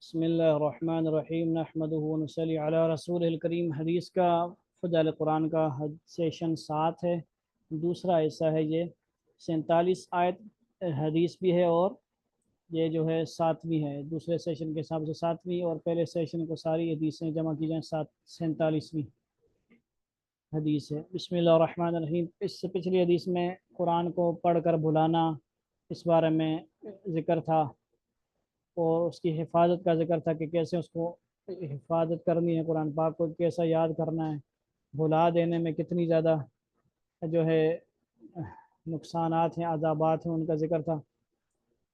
بسم اللہ الرحمن الرحیم نحمدہ ونصلی علی رسول الکریم۔ حدیث کا فضائل قرآن کا سیشن 7 ہے، دوسرا حصہ ہے یہ 47 آیت حدیث بھی ہے، اور یہ جو ہے 7ویں ہے، دوسرے سیشن کے حساب سے 7ویں، اور پہلے سیشن کو ساری حدیثیں جمع کی جائیں 47ویں حدیث ہے۔ بسم اللہ الرحمن الرحیم۔ اس سے پچھلی حدیث میں قرآن کو پڑھ کر بھلانا اس بارے میں ذکر تھا، اور اس کی حفاظت کا ذکر تھا کہ کیسے اس کو حفاظت کرنی ہے، قرآن پاک کو کیسا یاد کرنا ہے، بھلا دینے میں کتنی زیادہ جو ہے نقصانات ہیں، عذابات ہیں، ان کا ذکر تھا۔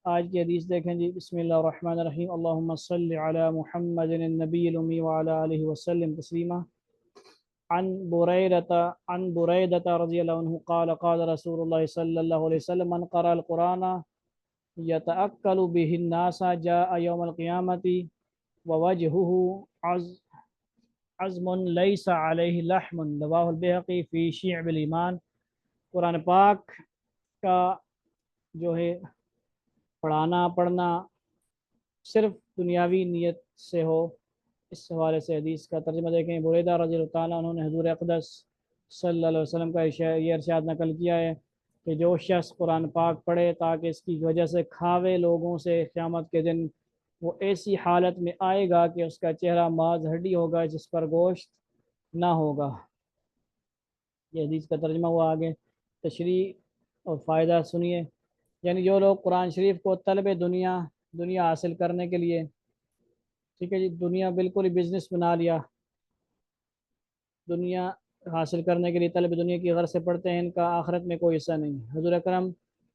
آج کی حدیث دیکھیں جی۔ بسم اللہ الرحمن الرحیم۔ اللہم صلی علی محمد النبی الامی وعلی آلہ وسلم تسلیما۔ عن بریدۃ رضی اللہ عنہ قال قال رسول اللہ صلی اللہ علیہ وسلم من قرأ القرآن يتأكل به الناس جاء يوم القيامة ووجهه عزم ليس عليه لحم، رواه البيهقي في شعب الإيمان۔ قرآن پاک کا جو ہے پڑھنا صرف دنیاوی نیت سے ہو، اس حوالے سے حدیث کا ترجمہ دیکھیں۔ بریدہ رضی اللہ تعالیٰ عنہ نے حضور اقدس صلی اللہ علیہ وسلم کا یہ ارشاد نقل کیا ہے کہ جو شخص قرآن پاک پڑھے تاکہ اس کی وجہ سے کھاوے لوگوں سے، قیامت کے دن وہ ایسی حالت میں آئے گا کہ اس کا چہرہ ماز ہڈی ہوگا جس پر گوشت نہ ہوگا۔ یہ حدیث کا ترجمہ ہوا، آگے تشریح اور فائدہ سنیے۔ یعنی جو لوگ قرآن شریف کو طلب دنیا حاصل کرنے کے لیے، ٹھیک ہے جی، دنیا بالکل ہی بزنس بنا لیا، دنیا حاصل کرنے کے لیے طلب دنیا کی غرض سے پڑھتے ہیں، ان کا آخرت میں کوئی حصہ نہیں۔ حضور اکرم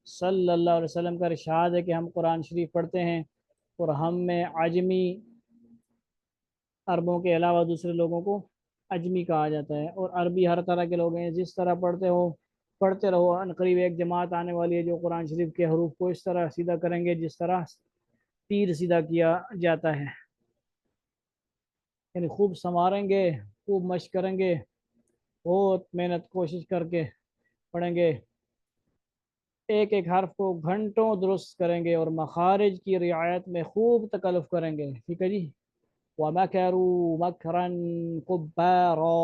صلی اللہ علیہ وسلم کا ارشاد ہے کہ ہم قرآن شریف پڑھتے ہیں اور ہم میں عجمی، عربوں کے علاوہ دوسرے لوگوں کو عجمی کہا جاتا ہے، اور عربی ہر طرح کے لوگ ہیں، جس طرح پڑھتے رہو، قریب ایک جماعت آنے والی ہے جو قرآن شریف کے حروف کو اس طرح سیدھا کریں گے جس طرح تیر سیدھا کیا جاتا ہے، یعنی خوب سنواریں گے، خوب مشق کریں گے، بہت محنت کوشش کر کے پڑھیں گے، ایک ایک حرف کو گھنٹوں درست کریں گے، اور مخارج کی رعایت میں خوب تکلف کریں گے، ٹھیک ہے جی۔ وَمَكَرُوا مَكْرًا كُبَّارًا،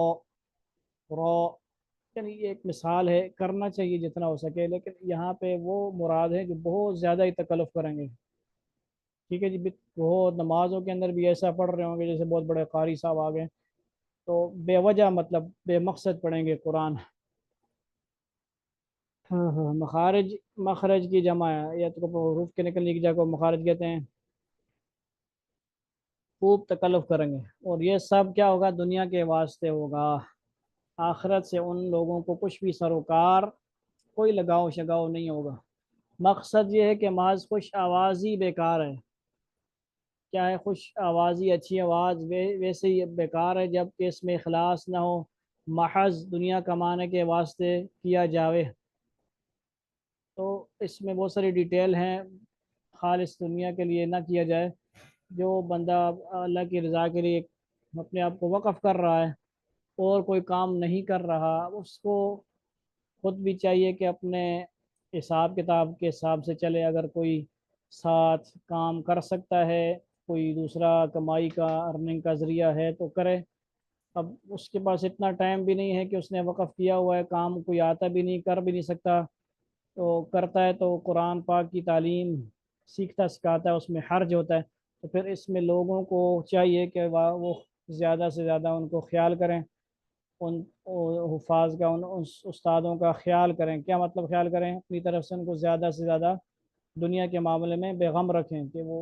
یعنی یہ ایک مثال ہے، کرنا چاہیے جتنا ہو سکے، لیکن یہاں پہ وہ مراد ہے جو بہت زیادہ ہی تکلف کریں گے، ٹھیک ہے جی۔ بہت نمازوں کے اندر بھی ایسا پڑھ رہے ہوں گے جیسے بہت بڑے قاری صاحب آ گئے، تو بے وجہ مطلب بے مقصد پڑھیں گے قرآن۔ ہاں، مخرج کی جمع ہے، یا تو حروف کے نکلنے کی جگہ کو مخارج کہتے ہیں، خوب تکلف کریں گے، اور یہ سب کیا ہوگا؟ دنیا کے واسطے ہوگا، آخرت سے ان لوگوں کو کچھ بھی سروکار، کوئی لگاؤ شگاؤ نہیں ہوگا۔ مقصد یہ ہے کہ محض خوش آوازی بیکار ہے، کیا ہے خوش آوازی، اچھی آواز ویسے ہی بیکار ہے جب کہ اس میں اخلاص نہ ہو، محض دنیا کمانے کے واسطے کیا جاوے۔ تو اس میں بہت ساری ڈیٹیل ہیں، خالص دنیا کے لیے نہ کیا جائے۔ جو بندہ اللہ کی رضا کے لیے اپنے آپ کو وقف کر رہا ہے اور کوئی کام نہیں کر رہا، اس کو خود بھی چاہیے کہ اپنے حساب کتاب کے حساب سے چلے۔ اگر کوئی ساتھ کام کر سکتا ہے، کوئی دوسرا کمائی کا، ارننگ کا ذریعہ ہے تو کرے۔ اب اس کے پاس اتنا ٹائم بھی نہیں ہے کہ اس نے وقف کیا ہوا ہے، کام کوئی آتا بھی نہیں، کر بھی نہیں سکتا، تو کرتا ہے تو قرآن پاک کی تعلیم سیکھتا سکھاتا ہے، اس میں حرج ہوتا ہے، تو پھر اس میں لوگوں کو چاہیے کہ وہ زیادہ سے زیادہ ان کو خیال کریں، ان حفاظ کا، ان استادوں کا خیال کریں۔ کیا مطلب خیال کریں؟ اپنی طرف سے ان کو زیادہ سے زیادہ دنیا کے معاملے میں بیغم رکھیں کہ وہ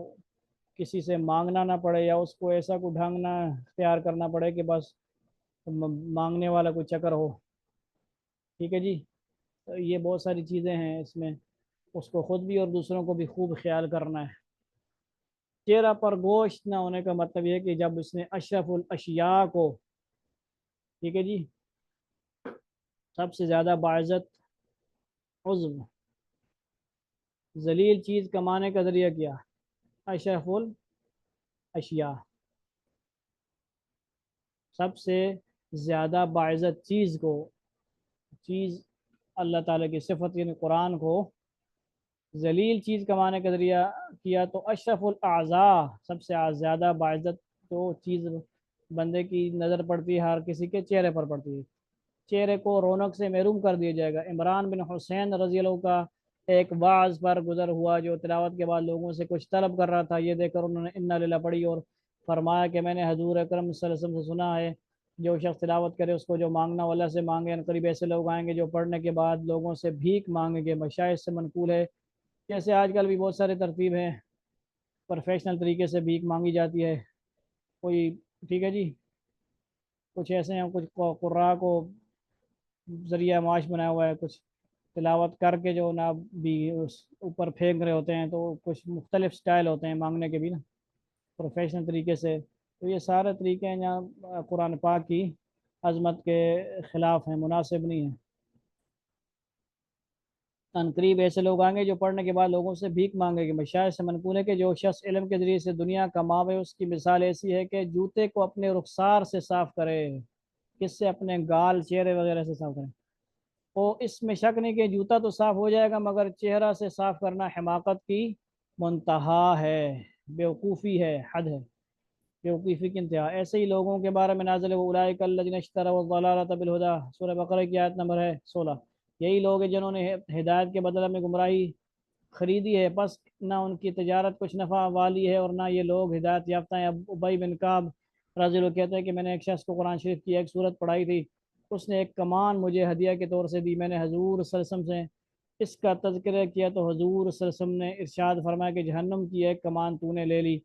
کسی سے مانگنا نہ پڑے، یا اس کو ایسا کوئی ڈھنگ نہ اختیار کرنا پڑے کہ بس مانگنے والا کوئی چکر ہو، ٹھیک ہے جی۔ تو یہ بہت ساری چیزیں ہیں اس میں، اس کو خود بھی اور دوسروں کو بھی خوب خیال کرنا ہے۔ چہرہ پر گوشت نہ ہونے کا مطلب یہ کہ جب اس نے اشرف الاشیاء کو، ٹھیک ہے جی، سب سے زیادہ باعزت عضو، ذلیل چیز کمانے کا ذریعہ کیا، اشرف الاشیاء، سب سے زیادہ باعزت چیز اللہ تعالیٰ کی صفت یعنی قرآن کو ذلیل چیز کمانے کا ذریعہ کیا تو اشرف الاعضاء، سب سے زیادہ باعزت جو چیز بندے کی نظر پڑتی ہے ہر کسی کے چہرے پر پڑتی ہے، چہرے کو رونق سے محروم کر دیا جائے گا۔ عمران بن حسین رضی اللہ کا ایک واعظ پر گزر ہوا جو تلاوت کے بعد لوگوں سے کچھ طلب کر رہا تھا، یہ دیکھ کر انہوں نے انا للہ پڑھی اور فرمایا کہ میں نے حضور اکرم صلی اللہ علیہ وسلم سے سنا ہے جو شخص تلاوت کرے اس کو جو مانگنا والا سے مانگے، ان قریب ایسے لوگ آئیں گے جو پڑھنے کے بعد لوگوں سے بھیک مانگیں گے۔ مشاہد سے منقول ہے، جیسے آج کل بھی بہت سارے ترتیب ہیں، پروفیشنل طریقے سے بھیک مانگی جاتی ہے کوئی، ٹھیک ہے جی، کچھ ایسے ہیں، کچھ قراء کو ذریعہ معاش بنایا ہوا ہے، کچھ تلاوت کر کے جو نا بھی اس اوپر پھینک رہے ہوتے ہیں، تو کچھ مختلف سٹائل ہوتے ہیں مانگنے کے بھی نا، پروفیشنل طریقے سے، تو یہ سارے طریقے ہیں جہاں قرآن پاک کی عظمت کے خلاف ہیں، مناسب نہیں ہیں۔ ان قریب ایسے لوگ آئیں گے جو پڑھنے کے بعد لوگوں سے بھیک مانگے گے۔ مشاہد سے منقول ہے کہ جو شخص علم کے ذریعے سے دنیا کماوے اس کی مثال ایسی ہے کہ جوتے کو اپنے رخسار سے صاف کرے، کس سے؟ اپنے گال چہرے وغیرہ سے صاف کرے۔ وہ اس میں شک نہیں کہ جوتا تو صاف ہو جائے گا، مگر چہرہ سے صاف کرنا حماقت کی منتہا ہے، بیوقوفی ہے، حد ہے، بیوقوفی کی انتہا۔ ایسے ہی لوگوں کے بارے میں نازل ہے اولئک الذین اشتروا الضلالۃ بالہدیٰ، سورہ بقرہ کی آیت نمبر ہے 16۔ یہی لوگ ہیں جنہوں نے ہدایت کے بدلے میں گمراہی خریدی ہے، پس نہ ان کی تجارت کچھ نفع والی ہے اور نہ یہ لوگ ہدایت یافتہ ہیں۔ اب ابی بن کعب رضی اللہ کہتے ہیں کہ میں نے ایک شخص کو قرآن شریف کی ایک صورت پڑھائی تھی، اس نے ایک کمان مجھے ہدیہ کے طور سے دی، میں نے حضور صلی اللہ علیہ وسلم سے اس کا تذکرہ کیا تو حضور صلی اللہ علیہ وسلم نے ارشاد فرمایا کہ جہنم کی ایک کمان تو نے لے لی۔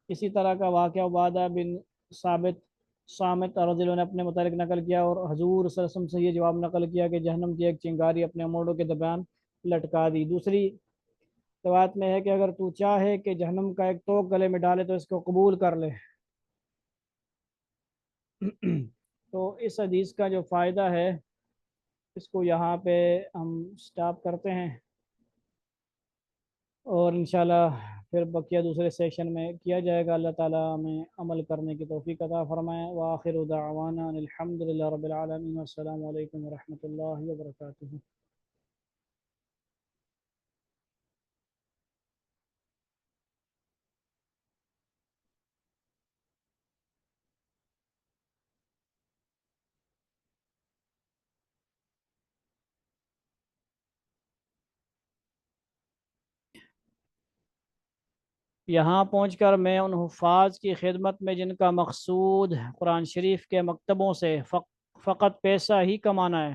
اسی طرح کا واقعہ عبادہ بن ثابت صامت رضی اللہ عنہ نے اپنے متعلق نقل کیا اور حضور صلی اللہ علیہ وسلم سے یہ جواب نقل کیا کہ جہنم کی ایک چنگاری اپنے موڑوں کے درمیان لٹکا دی۔ دوسری روایت میں ہے کہ اگر تو چاہے کہ جہنم کا ایک توق گلے میں ڈالے تو اس کو قبول کر لے۔ تو اس حدیث کا جو فائدہ ہے اس کو یہاں پہ ہم سٹاپ کرتے ہیں، اور انشاءاللہ پھر بقیہ دوسرے سیشن میں کیا جائے گا۔ اللہ تعالیٰ ہمیں عمل کرنے کی توفیق عطا فرمائے۔ وآخر دعوانا ان الحمد للہ رب العالمین، والسلام علیکم ورحمۃ اللہ وبرکاتہ۔ یہاں پہنچ کر میں ان حفاظ کی خدمت میں جن کا مقصود قرآن شریف کے مکتبوں سے فقط پیسہ ہی کمانا ہے،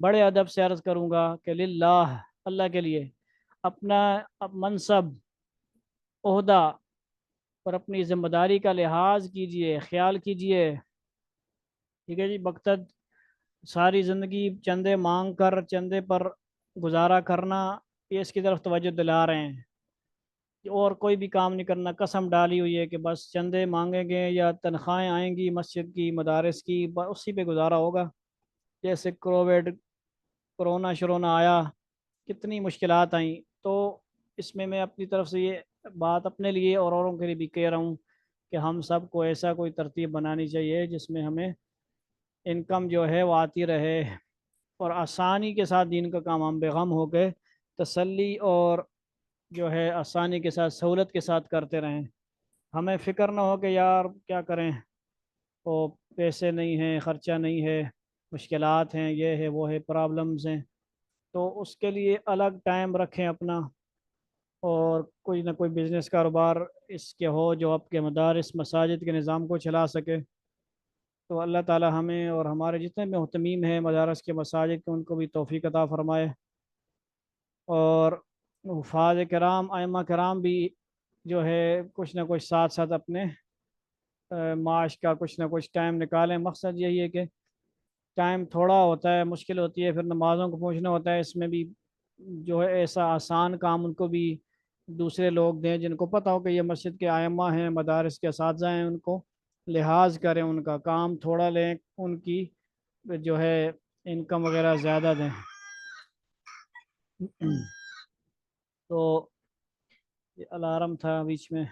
بڑے ادب سے عرض کروں گا کہ للہ، اللہ کے لیے اپنا منصب، عہدہ اور اپنی ذمہ داری کا لحاظ کیجئے، خیال کیجئے، ٹھیک ہے جی۔ مقصد ساری زندگی چندے مانگ کر چندے پر گزارا کرنا، یہ اس کی طرف توجہ دلا رہے ہیں، اور کوئی بھی کام نہیں کرنا، قسم ڈالی ہوئی ہے کہ بس چندے مانگیں گے یا تنخواہیں آئیں گی مسجد کی، مدارس کی، اسی پہ گزارا ہوگا۔ جیسے کرونا شرونا آیا، کتنی مشکلات آئیں، تو اس میں اپنی طرف سے یہ بات اپنے لیے اور اوروں کے لیے بھی کہہ رہا ہوں کہ ہم سب کو ایسا کوئی ترتیب بنانی چاہیے جس میں ہمیں انکم جو ہے وہ آتی رہے، اور آسانی کے ساتھ دین کا کام ہم بے غم ہو کے تسلی اور جو ہے آسانی کے ساتھ سہولت کے ساتھ کرتے رہیں۔ ہمیں فکر نہ ہو کہ یار کیا کریں، وہ پیسے نہیں ہیں، خرچہ نہیں ہے، مشکلات ہیں، یہ ہے وہ ہے، پرابلمز ہیں، تو اس کے لیے الگ ٹائم رکھیں اپنا، اور کوئی نہ کوئی بزنس کاروبار اس کے ہو جو آپ کے مدارس مساجد کے نظام کو چلا سکے۔ تو اللہ تعالی ہمیں اور ہمارے جتنے بھی مہتمین ہیں مدارس کے مساجد کے، ان کو بھی توفیق عطا فرمائے، اور حفاظ کرام ائمہ کرام بھی جو ہے کچھ نہ کچھ ساتھ ساتھ اپنے معاش کا کچھ نہ کچھ ٹائم نکالیں۔ مقصد یہی ہے کہ ٹائم تھوڑا ہوتا ہے، مشکل ہوتی ہے، پھر نمازوں کو پہنچنا ہوتا ہے، اس میں بھی جو ہے ایسا آسان کام ان کو بھی دوسرے لوگ دیں جن کو پتہ ہو کہ یہ مسجد کے ائمہ ہیں، مدارس کے اساتذہ ہیں، ان کو لحاظ کریں، ان کا کام تھوڑا لیں، ان کی جو ہے انکم وغیرہ زیادہ دیں۔ تو یہ الارم تھا بیچ میں۔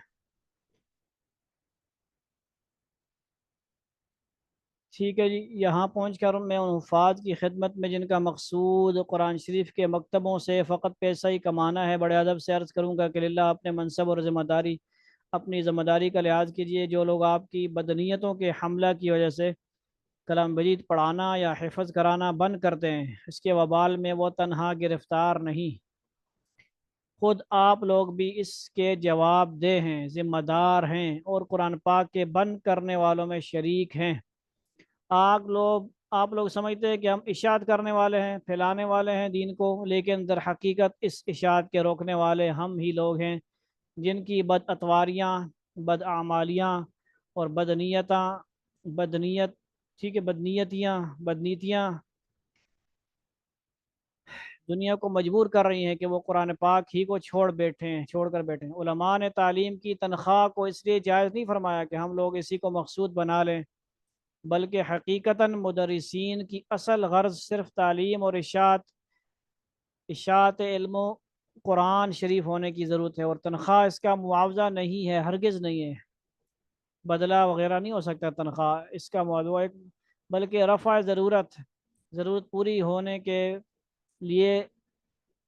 ٹھیک ہے جی، یہاں پہنچ کر میں ان حفاظ کی خدمت میں جن کا مقصود قرآن شریف کے مکتبوں سے فقط پیسہ ہی کمانا ہے، بڑے ادب سے عرض کروں گا کہ للہ اپنے منصب اور اپنی ذمہ داری کا لحاظ کیجیے۔ جو لوگ آپ کی بدنیتوں کے حملہ کی وجہ سے کلام مجید پڑھانا یا حفظ کرانا بند کرتے ہیں، اس کے وبال میں وہ تنہا گرفتار نہیں، خود آپ لوگ بھی اس کے جواب دہ ہیں، ذمہ دار ہیں، اور قرآن پاک کے بند کرنے والوں میں شریک ہیں۔ آپ لوگ سمجھتے ہیں کہ ہم اشاعت کرنے والے ہیں، پھیلانے والے ہیں دین کو، لیکن در حقیقت اس اشاعت کے روکنے والے ہم ہی لوگ ہیں، جن کی بد اتواریاں، بد اعمالیاں اور بدنیت ٹھیک ہے بدنیتیاں دنیا کو مجبور کر رہی ہیں کہ وہ قرآن پاک ہی کو چھوڑ کر بیٹھیں۔ علماء نے تعلیم کی تنخواہ کو اس لیے جائز نہیں فرمایا کہ ہم لوگ اسی کو مقصود بنا لیں، بلکہ حقیقتاً مدرسین کی اصل غرض صرف تعلیم اور اشاعت علم و قرآن شریف ہونے کی ضرورت ہے، اور تنخواہ اس کا معاوضہ نہیں ہے، ہرگز نہیں ہے، بدلہ وغیرہ نہیں ہو سکتا تنخواہ اس کا موضوع ہے، بلکہ رفع ضرورت پوری ہونے کے لیے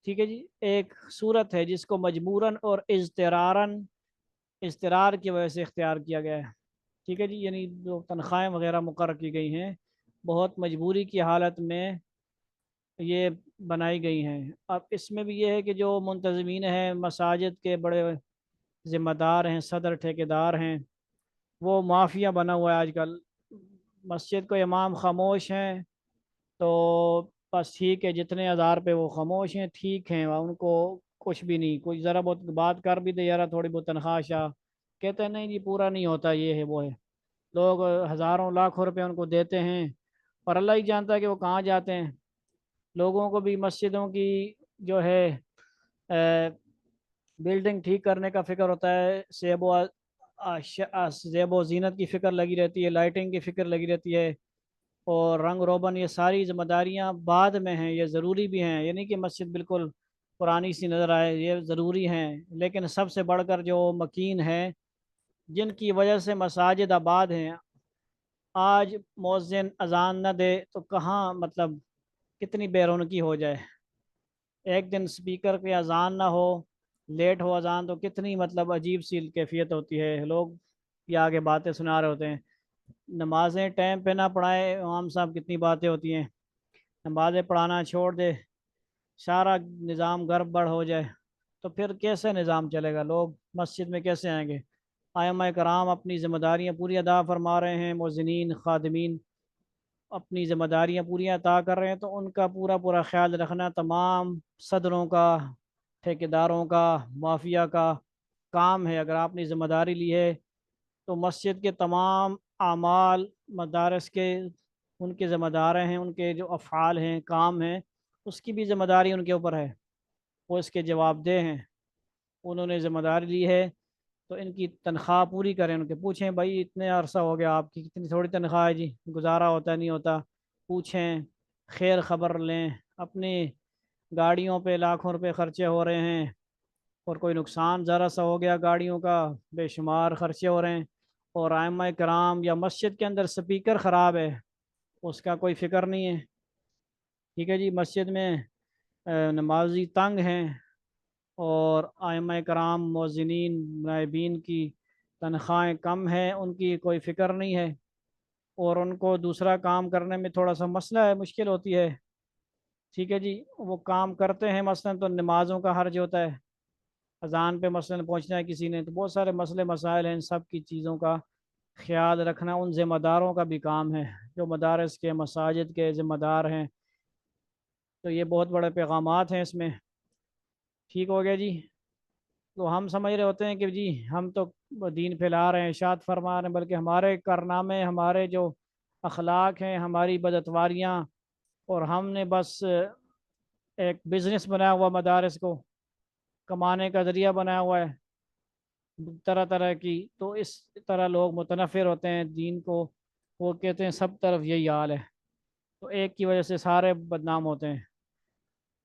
ٹھیک ہے جی ایک صورت ہے جس کو مجبوراً اور اضطرار کی وجہ سے اختیار کیا گیا ہے۔ ٹھیک ہے جی، یعنی جو تنخواہیں وغیرہ مقرر کی گئی ہیں بہت مجبوری کی حالت میں یہ بنائی گئی ہیں۔ اب اس میں بھی یہ ہے کہ جو منتظمین ہیں، مساجد کے بڑے ذمہ دار ہیں، صدر ٹھیکیدار ہیں، وہ مافیا بنا ہوا ہے آج کل۔ مسجد کو امام خاموش ہیں تو بس ٹھیک ہے، جتنے ہزار پہ وہ خاموش ہیں ٹھیک ہیں، ان کو کچھ بھی نہیں، کوئی ذرا بہت بات کر بھی دے یار تھوڑی بہت تنخواہ شاہ، کہتے ہیں نہیں جی پورا نہیں ہوتا، یہ ہے وہ ہے، لوگ ہزاروں لاکھوں روپے ان کو دیتے ہیں، اور اللہ ہی جانتا ہے کہ وہ کہاں جاتے ہیں۔ لوگوں کو بھی مسجدوں کی جو ہے بلڈنگ ٹھیک کرنے کا فکر ہوتا ہے، زیب و زینت کی فکر لگی رہتی ہے، لائٹنگ کی فکر لگی رہتی ہے، اور رنگ روبن، یہ ساری ذمہ داریاں بعد میں ہیں، یہ ضروری بھی ہیں، یعنی کہ مسجد بالکل پرانی سی نظر آئے، یہ ضروری ہیں، لیکن سب سے بڑھ کر جو مکین ہیں جن کی وجہ سے مساجد آباد ہیں، آج مؤذن اذان نہ دے تو کہاں مطلب کتنی بے رونقی ہو جائے، ایک دن سپیکر کی اذان نہ ہو، لیٹ ہو اذان، تو کتنی مطلب عجیب سی کیفیت ہوتی ہے، لوگ یہ آگے باتیں سنا رہے ہوتے ہیں، نمازیں ٹائم پہ نہ پڑھائے امام صاحب کتنی باتیں ہوتی ہیں، نمازیں پڑھانا چھوڑ دے، سارا نظام گڑبڑ ہو جائے، تو پھر کیسے نظام چلے گا، لوگ مسجد میں کیسے آئیں گے؟ ائمہ کرام اپنی ذمہ داریاں پوری ادا فرما رہے ہیں، مؤذنین خادمین اپنی ذمہ داریاں پوری عطا کر رہے ہیں، تو ان کا پورا خیال رکھنا تمام صدروں کا، ٹھیکیداروں کا، مافیا کا کام ہے۔ اگر آپ نے ذمہ داری لی ہے تو مسجد کے تمام اعمال، مدارس کے ان کے ذمہ دار ہیں، ان کے جو افعال ہیں، کام ہیں، اس کی بھی ذمہ داری ان کے اوپر ہے، وہ اس کے جواب دہ ہیں، انہوں نے ذمہ داری لی ہے، تو ان کی تنخواہ پوری کریں، ان کے پوچھیں بھائی اتنے عرصہ ہو گیا آپ کی کتنی تھوڑی تنخواہ ہے جی، گزارا ہوتا نہیں ہوتا، پوچھیں، خیر خبر لیں، اپنی گاڑیوں پہ لاکھوں روپے خرچے ہو رہے ہیں، اور کوئی نقصان ذرا سا ہو گیا گاڑیوں کا، بے شمار خرچے ہو رہے ہیں، اور ائمہ کرام یا مسجد کے اندر سپیکر خراب ہے اس کا کوئی فکر نہیں ہے، ٹھیک ہے جی، مسجد میں نمازی تنگ ہیں، اور ائمہ کرام، مؤذنین، نائبین کی تنخواہیں کم ہیں، ان کی کوئی فکر نہیں ہے، اور ان کو دوسرا کام کرنے میں تھوڑا سا مسئلہ ہے، مشکل ہوتی ہے، ٹھیک ہے جی، وہ کام کرتے ہیں مثلا تو نمازوں کا حرج ہوتا ہے، اذان پہ مثلا پہنچنا ہے کسی نے، تو بہت سارے مسئلے مسائل ہیں، ان سب کی چیزوں کا خیال رکھنا ان ذمہ داروں کا بھی کام ہے، جو مدارس کے، مساجد کے ذمہ دار ہیں، تو یہ بہت بڑے پیغامات ہیں اس میں، ٹھیک ہو گیا جی۔ تو ہم سمجھ رہے ہوتے ہیں کہ جی ہم تو دین پھیلا رہے ہیں، اشاعت فرما رہے ہیں، بلکہ ہمارے کارنامے، ہمارے جو اخلاق ہیں، ہماری بداتواریاں، اور ہم نے بس ایک بزنس بنایا ہوا مدارس کو، کمانے کا ذریعہ بنایا ہوا ہے طرح طرح کی، تو اس طرح لوگ متنفر ہوتے ہیں دین کو، وہ کہتے ہیں سب طرف یہی حال ہے، تو ایک کی وجہ سے سارے بدنام ہوتے ہیں۔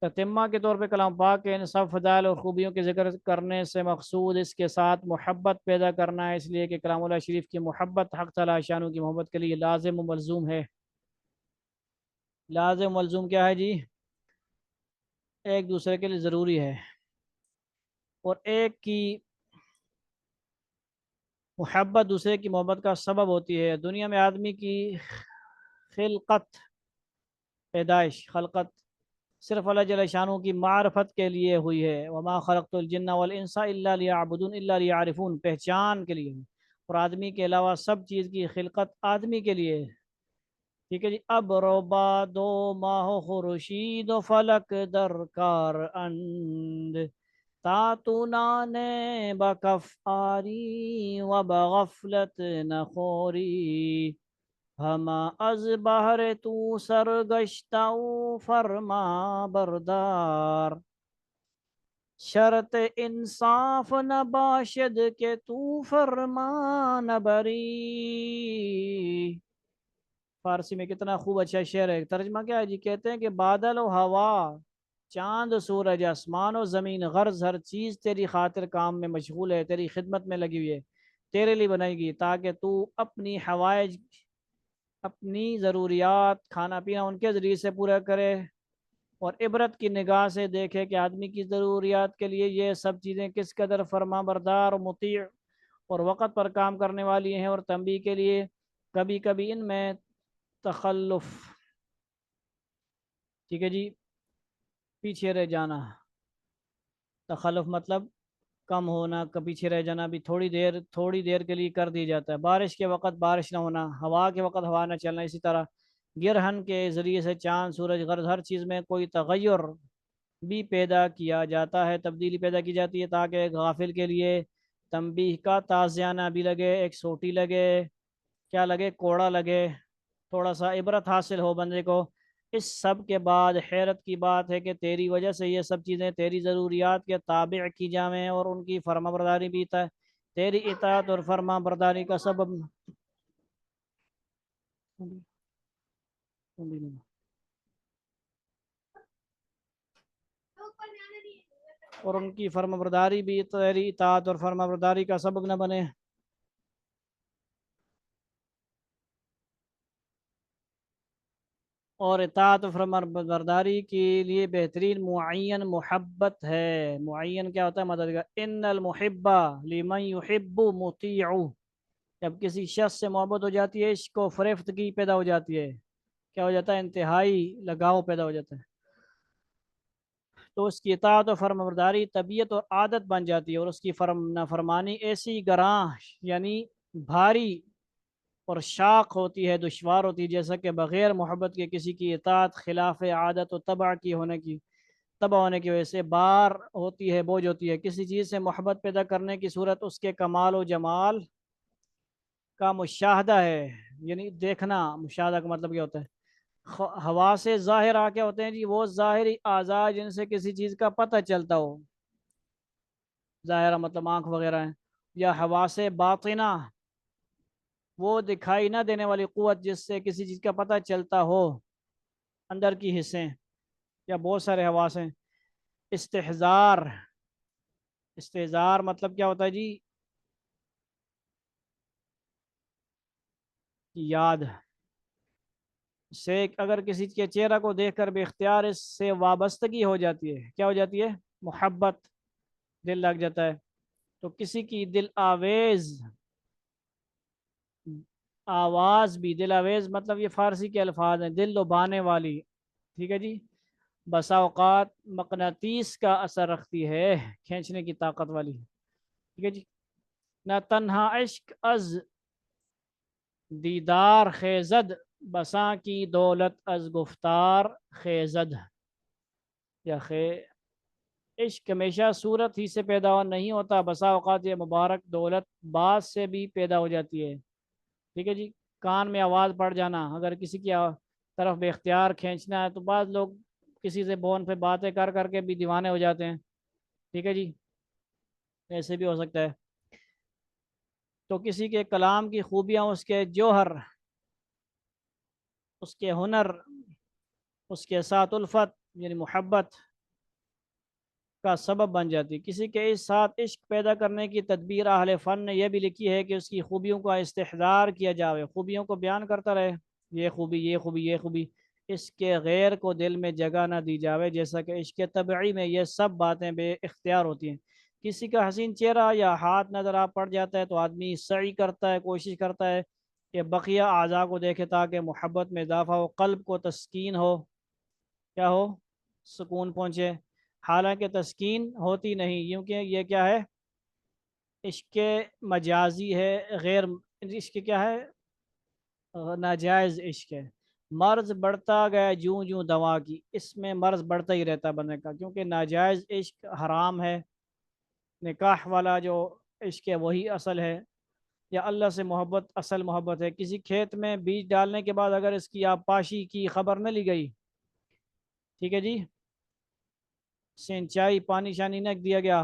تتمہ کے طور پہ کلام پاک کے ان سب فضائل اور خوبیوں کے ذکر کرنے سے مقصود اس کے ساتھ محبت پیدا کرنا ہے، اس لیے کہ کلام اللہ شریف کی محبت حق تعالیٰ شانہ کی محبت کے لیے لازم و ملزوم ہے۔ لازم و ملزوم کیا ہے جی؟ ایک دوسرے کے لیے ضروری ہے، اور ایک کی محبت دوسرے کی محبت کا سبب ہوتی ہے۔ دنیا میں آدمی کی خلقت، پیدائش، خلقت صرف اللہ جل شانہ کی معرفت کے لیے ہوئی ہے۔ وما خلقت الجن والانس الا لیعبدون الا لیعرفون، پہچان کے لیے، اور آدمی کے علاوہ سب چیز کی خلقت آدمی کے لیے ہے۔ ٹھیک ہے جی۔ اب روبا دو ماہ خورشید و فلک درکار اند، تاتونان بکف آری و بغفلت نخوری، ہما از بہر تو سرگشتہ و فرما بردار، شرط انصاف نہ باشد کہ تو فرما نہ بری۔ فارسی میں کتنا خوب اچھا شعر ہے، ترجمہ کیا ہے جی؟ کہتے ہیں کہ بادل و ہوا، چاند سورج، آسمان و زمین، غرض ہر چیز تیری خاطر کام میں مشغول ہے، تیری خدمت میں لگی ہوئی ہے، تیرے لیے بنائی گئی تاکہ تو اپنی حوائج، اپنی ضروریات، کھانا پینا ان کے ذریعے سے پورا کرے، اور عبرت کی نگاہ سے دیکھے کہ آدمی کی ضروریات کے لیے یہ سب چیزیں کس قدر فرما بردار اور مطیع اور وقت پر کام کرنے والی ہیں، اور تنبیہ کے لیے کبھی کبھی ان میں تخلف، ٹھیک ہے جی، پیچھے رہ جانا، تخلف مطلب کم ہونا، پیچھے رہ جانا بھی، تھوڑی دیر کے لیے کر دی جاتا ہے۔ بارش کے وقت بارش نہ ہونا، ہوا کے وقت ہوا نہ چلنا، اسی طرح گرہن کے ذریعے سے چاند سورج، غرض ہر چیز میں کوئی تغیر بھی پیدا کیا جاتا ہے، تبدیلی پیدا کی جاتی ہے، تاکہ ایک غافل کے لیے تنبیہ کا تازیانہ بھی لگے، ایک سوٹی لگے، کیا لگے، کوڑا لگے، تھوڑا سا عبرت حاصل ہو بندے کو۔ اس سب کے بعد حیرت کی بات ہے کہ تیری وجہ سے یہ سب چیزیں تیری ضروریات کے تابع کی جائیں، اور ان کی فرما برداری بھی تیری اطاعت اور فرما برداری کا سبب، اور ان کی فرما برداری بھی تیری اطاعت اور فرما برداری کا سبب نہ بنے۔ اور اطاعت و فرما برداری کے لیے بہترین معین محبت ہے۔ معین کیا ہوتا ہے؟ مددگار۔ ان المحب لمن يحب مطیع، جب کسی شخص سے محبت ہو جاتی ہے، عشق و فریفتگی پیدا ہو جاتی ہے، کیا ہو جاتا ہے؟ انتہائی لگاؤ پیدا ہو جاتا ہے، تو اس کی اطاعت و فرما برداری طبیعت اور عادت بن جاتی ہے، اور اس کی نافرمانی ایسی گراں، یعنی بھاری اور شاق ہوتی ہے، دشوار ہوتی ہے، جیسا کہ بغیر محبت کے کسی کی اطاعت خلاف عادت و تبع ہونے کی وجہ سے بار ہوتی ہے، بوجھ ہوتی ہے۔ کسی چیز سے محبت پیدا کرنے کی صورت اس کے کمال و جمال کا مشاہدہ ہے، یعنی دیکھنا۔ مشاہدہ کا مطلب کیا ہوتا ہے؟ ہوا سے ظاہر کیا ہوتے ہیں جی؟ وہ ظاہری اعضاء جن سے کسی چیز کا پتہ چلتا ہو، ظاہرہ مطلب آنکھ وغیرہ ہیں، یا حواس باطنہ، وہ دکھائی نہ دینے والی قوت جس سے کسی چیز کا پتہ چلتا ہو، اندر کی حصے، یا بہت سارے حواس ہیں۔ استحضار، استحضار مطلب کیا ہوتا ہے جی؟ یاد سے اگر کسی کے چہرہ کو دیکھ کر بے اختیار اس سے وابستگی ہو جاتی ہے، کیا ہو جاتی ہے؟ محبت، دل لگ جاتا ہے۔ تو کسی کی دل آویز، آواز بھی، دل آویز مطلب یہ فارسی کے الفاظ ہیں، دل لبھانے والی، ٹھیک ہے جی، بسا اوقات مقناطیس کا اثر رکھتی ہے، کھینچنے کی طاقت والی، ٹھیک ہے جی۔ نہ تنہا عشق از دیدار خیزد، بساں کی دولت از گفتار خیزد، یا عشق ہمیشہ صورت ہی سے پیدا نہیں ہوتا، بسا اوقات یہ مبارک دولت بعد سے بھی پیدا ہو جاتی ہے، ٹھیک ہے جی۔ کان میں آواز پڑ جانا، اگر کسی کی طرف بے اختیار کھینچنا ہے، تو بعض لوگ کسی سے فون پہ باتیں کر کر کے بھی دیوانے ہو جاتے ہیں، ٹھیک ہے جی، ایسے بھی ہو سکتا ہے۔ تو کسی کے کلام کی خوبیاں، اس کے جوہر، اس کے ہنر، اس کے ساتھ الفت یعنی محبت، کا سبب بن جاتی ہے۔ کسی کے اس ساتھ عشق پیدا کرنے کی تدبیر اہل فن نے یہ بھی لکھی ہے کہ اس کی خوبیوں کا استحضار کیا جاوے، خوبیوں کو بیان کرتا رہے، یہ خوبی یہ خوبی یہ خوبی، اس کے غیر کو دل میں جگہ نہ دی جاوے، جیسا کہ عشق طبعی میں یہ سب باتیں بے اختیار ہوتی ہیں۔ کسی کا حسین چہرہ یا ہاتھ نظر آ پڑ جاتا ہے تو آدمی سعی کرتا ہے، کوشش کرتا ہے کہ بقیہ اعضاء کو دیکھے تاکہ محبت میں اضافہ ہو، قلب کو تسکین ہو، کیا ہو، سکون پہنچے۔ حالانکہ تسکین ہوتی نہیں، کیونکہ یہ کیا ہے، عشق مجازی ہے، غیر عشق کیا ہے، ناجائز عشق ہے۔ مرض بڑھتا گیا جوں جوں دوا کی، اس میں مرض بڑھتا ہی رہتا بندے کا، کیونکہ ناجائز عشق حرام ہے۔ نکاح والا جو عشق ہے وہی اصل ہے، یا اللہ سے محبت اصل محبت ہے۔ کسی کھیت میں بیج ڈالنے کے بعد اگر اس کی آبپاشی کی خبر نہ لی گئی، ٹھیک ہے جی، سینچائی پانی شانی نہ دیا گیا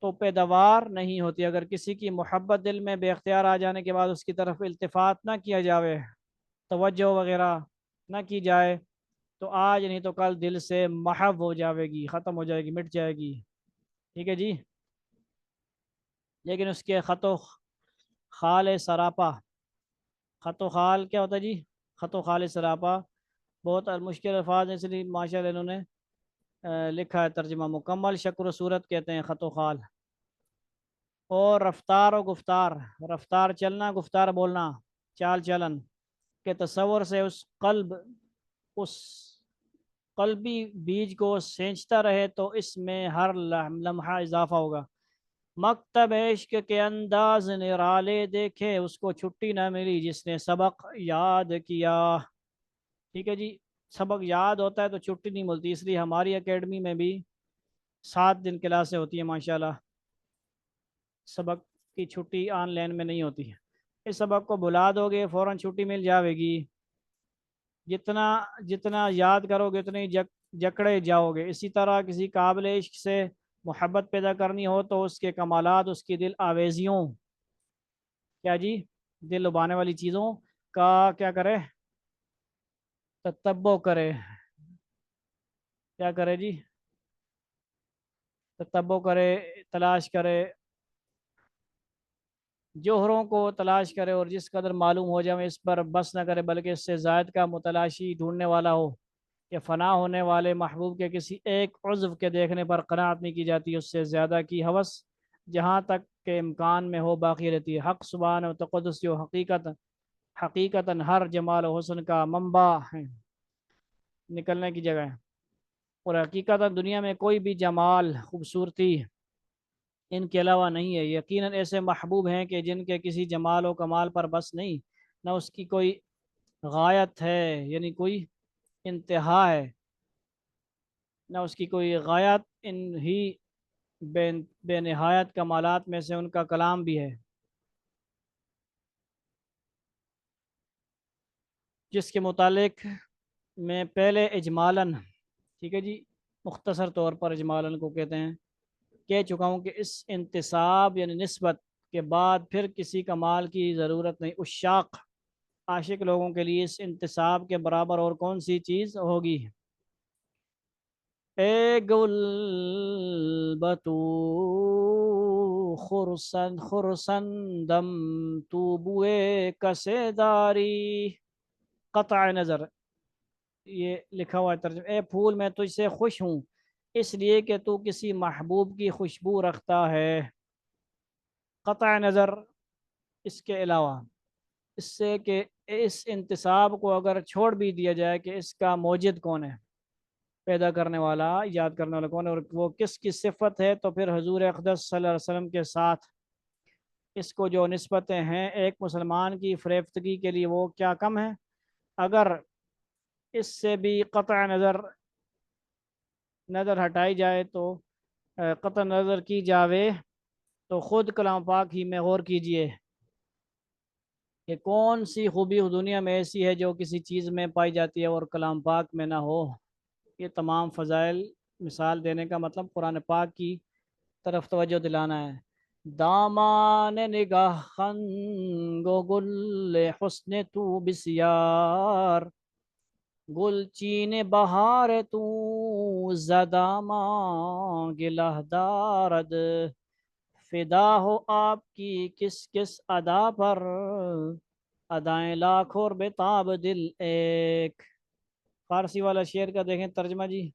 تو پیداوار نہیں ہوتی۔ اگر کسی کی محبت دل میں بے اختیار آ جانے کے بعد اس کی طرف التفات نہ کیا جاوے، توجہ وغیرہ نہ کی جائے، تو آج نہیں تو کل دل سے محو ہو جاوے گی، ختم ہو جائے گی، مٹ جائے گی، ٹھیک ہے جی۔ لیکن اس کے خط و خال سراپا، خط و خال کیا ہوتا ہے جی، خط و خال سراپا بہت مشکل الفاظ ہیں، اس لیے ماشاء اللہ انہوں نے لکھا ہے ترجمہ مکمل، شکل و صورت کہتے ہیں خط و خال۔ اور رفتار و گفتار، رفتار چلنا، گفتار بولنا، چال چلن کے تصور سے اس قلبی بیج کو سینچتا رہے تو اس میں ہر لمحہ اضافہ ہوگا۔ مکتب عشق کے انداز نرالے دیکھے، اس کو چھٹی نہ ملی جس نے سبق یاد کیا، ٹھیک ہے جی۔ سبق یاد ہوتا ہے تو چھٹی نہیں ملتی، اس لیے ہماری اکیڈمی میں بھی 7 دن کلاسیں ہوتی ہیں ماشاءاللہ، سبق کی چھٹی آن لائن میں نہیں ہوتی ہے۔ اس سبق کو بلا دو گے فوراً چھٹی مل جاوے گی، جتنا جتنا یاد کرو گے اتنے ہی جکڑے جاؤ گے۔ اسی طرح کسی قابل عشق سے محبت پیدا کرنی ہو تو اس کے کمالات، اس کی دل آویزیوں، کیا جی، دل لبانے والی چیزوں کا کیا کرے، تتبع کرے، کیا کرے جی، تتبع کرے، تلاش کرے، جوہروں کو تلاش کرے، اور جس قدر معلوم ہو جائے اس پر بس نہ کرے، بلکہ اس سے زائد کا متلاشی ڈھونڈنے والا ہو۔ کہ فنا ہونے والے محبوب کے کسی ایک عضو کے دیکھنے پر قناعت نہیں کی جاتی، اس سے زیادہ کی ہوس جہاں تک کے امکان میں ہو باقی رہتی ہے۔ حق سبحانہ و تقدس جو حقیقتاً ہر جمال و حسن کا منبع ہے، نکلنے کی جگہ ہے، اور حقیقتاً دنیا میں کوئی بھی جمال، خوبصورتی ان کے علاوہ نہیں ہے۔ یقیناً ایسے محبوب ہیں کہ جن کے کسی جمال و کمال پر بس نہیں، نہ اس کی کوئی غایت ہے، یعنی کوئی انتہا ہے، نہ اس کی کوئی غایت، ان ہی بے نہایت کمالات میں سے ان کا کلام بھی ہے، جس کے متعلق میں پہلے اجمالاً، ٹھیک ہے جی، مختصر طور پر اجمالاً کو کہتے ہیں، کہہ چکا ہوں کہ اس انتصاب یعنی نسبت کے بعد پھر کسی کمال کی ضرورت نہیں۔ عشاق، عاشق لوگوں کے لیے اس انتصاب کے برابر اور کون سی چیز ہوگی؟ اے گل بتو خرسن خرسن دم تو بوئے کسے داری، قطع نظر، یہ لکھا ہوا ہے ترجمہ، اے پھول میں تجھ سے خوش ہوں اس لیے کہ تو کسی محبوب کی خوشبو رکھتا ہے، قطع نظر اس کے علاوہ، اس سے کہ اس انتصاب کو اگر چھوڑ بھی دیا جائے کہ اس کا موجد کون ہے، پیدا کرنے والا، یاد کرنے والا کون ہے، اور وہ کس کی صفت ہے، تو پھر حضور اقدس صلی اللہ علیہ وسلم کے ساتھ اس کو جو نسبتیں ہیں ایک مسلمان کی فریفتگی کے لیے وہ کیا کم ہے؟ اگر اس سے بھی قطع نظر ہٹائی جائے تو قطع نظر کی جاوے تو خود کلام پاک ہی میں غور کیجئے کہ کون سی خوبی دنیا میں ایسی ہے جو کسی چیز میں پائی جاتی ہے اور کلام پاک میں نہ ہو۔ یہ تمام فضائل مثال دینے کا مطلب قرآن پاک کی طرف توجہ دلانا ہے۔ دامان نگاہ خنگ و گل حسن تو بسیار، گل چین بہار تو زدہ گلہ دارد، فدا ہو آپ کی کس کس ادا پر، ادائیں لاکھ اور بتاب دل ایک۔ فارسی والا شعر کا دیکھیں ترجمہ جی۔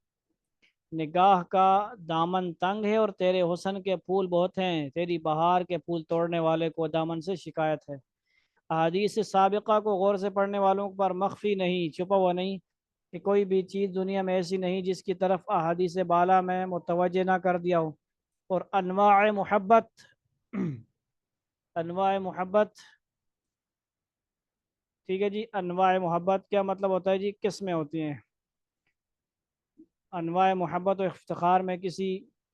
نگاہ کا دامن تنگ ہے اور تیرے حسن کے پھول بہت ہیں، تیری بہار کے پھول توڑنے والے کو دامن سے شکایت ہے۔ احادیث سابقہ کو غور سے پڑھنے والوں پر مخفی نہیں، چھپا ہوا نہیں، کہ کوئی بھی چیز دنیا میں ایسی نہیں جس کی طرف احادیث بالا میں متوجہ نہ کر دیا ہو۔ اور انواع محبت انواع محبت، ٹھیک ہے جی، انواع محبت کیا مطلب ہوتا ہے جی؟ قسمیں ہوتی ہیں۔ انواع محبت و افتخار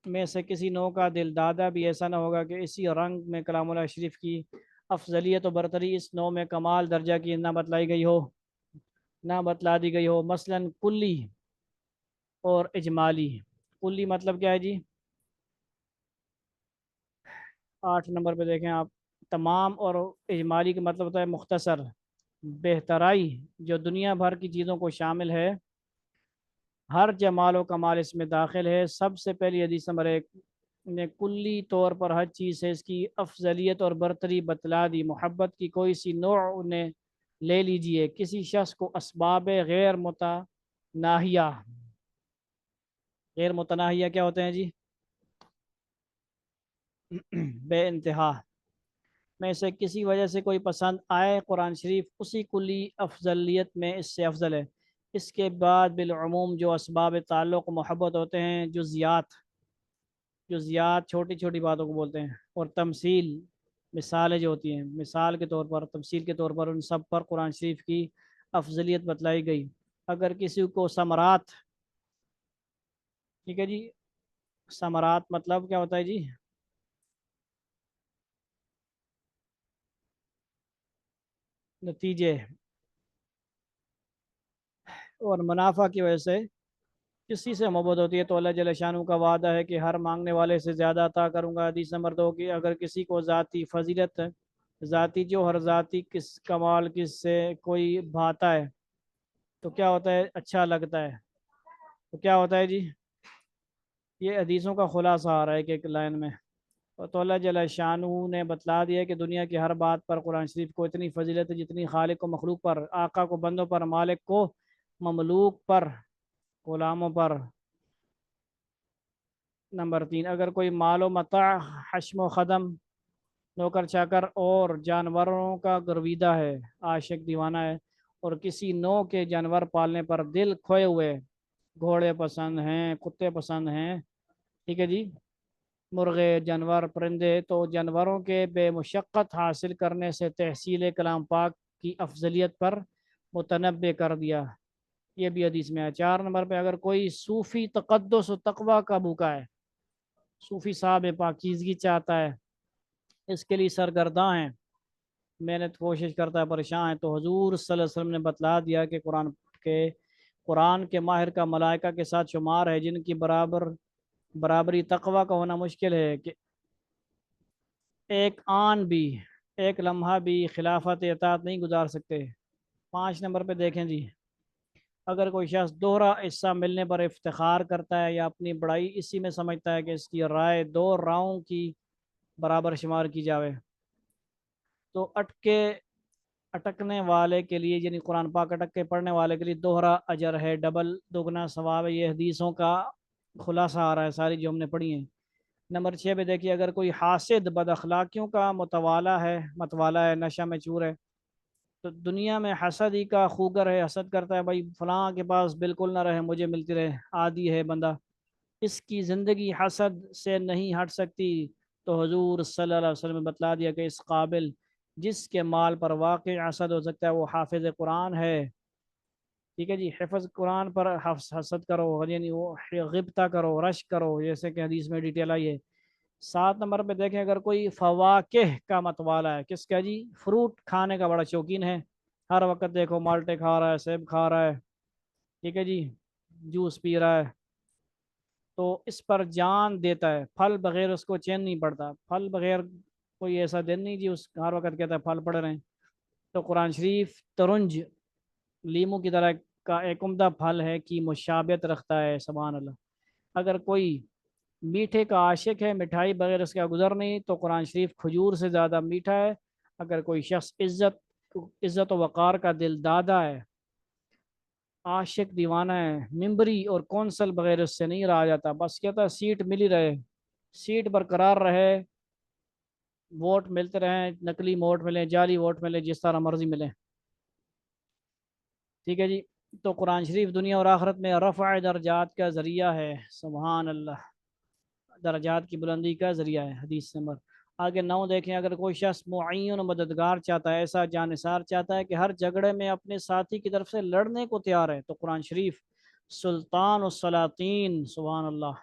میں سے کسی نوع کا دل دادا بھی ایسا نہ ہوگا کہ اسی رنگ میں کلام اللہ شریف کی افضلیت و برتری اس نوع میں کمال درجہ کی نہ بتلائی گئی ہو، نہ بتلا دی گئی ہو۔ مثلا کلی اور اجمالی۔ کلی مطلب کیا ہے جی؟ 8 نمبر پہ دیکھیں آپ، تمام، اور اجمالی کا مطلب ہوتا ہے مختصر، بہترائی، جو دنیا بھر کی چیزوں کو شامل ہے، ہر جمال و کمال اس میں داخل ہے۔ سب سے پہلی حدیث نمبر 1 نے کلی طور پر ہر چیز سے اس کی افضلیت اور برتری بتلا دی۔ محبت کی کوئی سی نوع انہیں لے لیجئے، کسی شخص کو اسباب غیر متناہیہ، غیر متناہیہ کیا ہوتے ہیں جی؟ بے انتہا، میں سے کسی وجہ سے کوئی پسند آئے، قرآن شریف اسی کلی افضلیت میں اس سے افضل ہے۔ اس کے بعد بالعموم جو اسباب تعلق محبت ہوتے ہیں، جزیات چھوٹی چھوٹی باتوں کو بولتے ہیں، اور تمثیل، مثالیں جو ہوتی ہیں، مثال کے طور پر، تمثیل کے طور پر، ان سب پر قرآن شریف کی افضلیت بتلائی گئی۔ اگر کسی کو ثمرات، ٹھیک ہے جی، ثمرات مطلب کیا ہوتا ہے جی؟ نتیجے اور منافع کی وجہ سے کسی سے محبت ہوتی ہے تو اللہ جل شانہ کا وعدہ ہے کہ ہر مانگنے والے سے زیادہ عطا کروں گا۔ حدیث نمبر 2 کہ اگر کسی کو ذاتی فضیلت، ذاتی جو ہر ذاتی کس کمال کس سے کوئی بھاتا ہے تو کیا ہوتا ہے؟ اچھا لگتا ہے تو کیا ہوتا ہے جی؟ یہ حدیثوں کا خلاصہ آ رہا ہے کہ ایک لائن میں، تو اللہ جل شانہ نے بتلا دیا کہ دنیا کی ہر بات پر قرآن شریف کو اتنی فضیلت ہے جتنی خالق کو مخلوق پر، آقا کو بندوں پر، مالک کو مملوک پر، غلاموں پر۔ نمبر 3 اگر کوئی مال و متاع، حشم و خدم، نوکر چاکر اور جانوروں کا گرویدہ ہے، عاشق دیوانہ ہے، اور کسی نوع کے جانور پالنے پر دل کھوئے ہوئے، گھوڑے پسند ہیں، کتے پسند ہیں، ٹھیک ہے جی، مرغے، جانور، پرندے، تو جانوروں کے بے مشقت حاصل کرنے سے تحصیل کلام پاک کی افضلیت پر متنبع کر دیا۔ یہ بھی حدیث میں ہے۔ 4 نمبر پہ اگر کوئی صوفی تقدس و تقوی کا بھوکا ہے، صوفی صاحب پاکیزگی چاہتا ہے، اس کے لیے سرگرداں ہیں، محنت کوشش کرتا ہے، پریشان ہے، تو حضور صلی اللہ علیہ وسلم نے بتلا دیا کہ قرآن کے ماہر کا ملائکہ کے ساتھ شمار ہے، جن کی برابری تقوی کا ہونا مشکل ہے، کہ ایک آن بھی، ایک لمحہ بھی خلافت اطاعت نہیں گزار سکتے۔ 5 نمبر پہ دیکھیں جی، اگر کوئی شخص دوہرا حصہ ملنے پر افتخار کرتا ہے یا اپنی بڑائی اسی میں سمجھتا ہے کہ اس کی رائے 2 راؤں کی برابر شمار کی جاوے، تو اٹکنے والے کے لیے، یعنی قرآن پاک اٹک کے پڑھنے والے کے لیے دوہرا اجر ہے، ڈبل دگنا ثواب ہے۔ یہ حدیثوں کا خلاصہ آ رہا ہے ساری جو ہم نے پڑھی ہیں۔ نمبر 6 پہ دیکھیے، اگر کوئی حاسد بد اخلاقیوں کا متوالا ہے، نشہ میں چور ہے، تو دنیا میں حسد ہی کا خوگر ہے، حسد کرتا ہے، بھائی فلاں کے پاس بالکل نہ رہے، مجھے ملتی رہے، عادی ہے بندہ، اس کی زندگی حسد سے نہیں ہٹ سکتی، تو حضور صلی اللہ علیہ وسلم نے بتلا دیا کہ اس قابل جس کے مال پر واقع حسد ہو سکتا ہے وہ حافظ قرآن ہے، ٹھیک ہے جی، حفظ قرآن پر حسد کرو، یعنی وہ غبطہ کرو، رش کرو، جیسے کہ حدیث میں ڈیٹیل آئی ہے۔ 7 نمبر پہ دیکھیں، اگر کوئی فواکہ کا متوالا ہے، کس کا جی؟ فروٹ کھانے کا بڑا شوقین ہے، ہر وقت دیکھو مالٹے کھا رہا ہے، سیب کھا رہا ہے، ٹھیک ہے جی، جوس پی رہا ہے، تو اس پر جان دیتا ہے، پھل بغیر اس کو چین نہیں پڑتا، پھل بغیر کوئی ایسا دن نہیں جی اس ہر وقت کہتا ہے پھل پڑ رہے ہیں، تو قرآن شریف ترنج، لیمو کی طرح کا ایک عمدہ پھل ہے کہ مشابہت رکھتا ہے، سبحان اللہ۔ اگر کوئی میٹھے کا عاشق ہے، مٹھائی بغیر اس کا گزر نہیں، تو قرآن شریف کھجور سے زیادہ میٹھا ہے۔ اگر کوئی شخص عزت و وقار کا دل دادا ہے، عاشق دیوانہ ہے، ممبری اور کونسل بغیر اس سے نہیں رہا جاتا، بس کہتا ہے سیٹ مل ہی رہے، سیٹ برقرار رہے، ووٹ ملتے رہیں، نقلی ووٹ ملیں، جعلی ووٹ ملیں، جس طرح مرضی ملیں، ٹھیک ہے جی، تو قرآن شریف دنیا اور آخرت میں رفع درجات کا ذریعہ ہے، سبحان اللہ، درجات کی بلندی کا ذریعہ ہے۔ حدیث نمبر آگے 9 دیکھیں، اگر کوئی شخص معین و مددگار چاہتا ہے، ایسا جانثار چاہتا ہے کہ ہر جھگڑے میں اپنے ساتھی کی طرف سے لڑنے کو تیار ہے، تو قرآن شریف سلطان السلاطین، سبحان اللہ،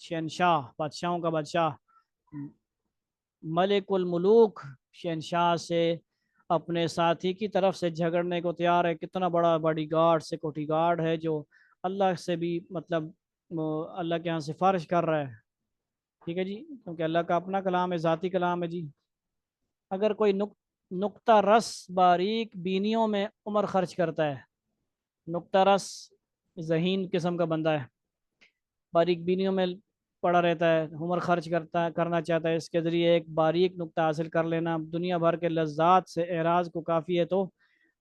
شہنشاہ، بادشاہوں کا بادشاہ، ملک الملوک، شہنشاہ سے اپنے ساتھی کی طرف سے جھگڑنے کو تیار ہے۔ کتنا بڑا باڈی گارڈ، سیکورٹی گارڈ ہے جو اللہ سے بھی مطلب اللہ کے ہاں سفارش کر رہا ہے، ٹھیک ہے جی، کیونکہ اللہ کا اپنا کلام ہے، ذاتی کلام ہے جی۔ اگر کوئی نقطہ رس باریک بینیوں میں عمر خرچ کرتا ہے، نقطہ رس ذہین قسم کا بندہ ہے، باریک بینیوں میں پڑا رہتا ہے، عمر خرچ کرنا چاہتا ہے، اس کے ذریعے ایک باریک نقطہ حاصل کر لینا دنیا بھر کے لذات سے اعراض کو کافی ہے، تو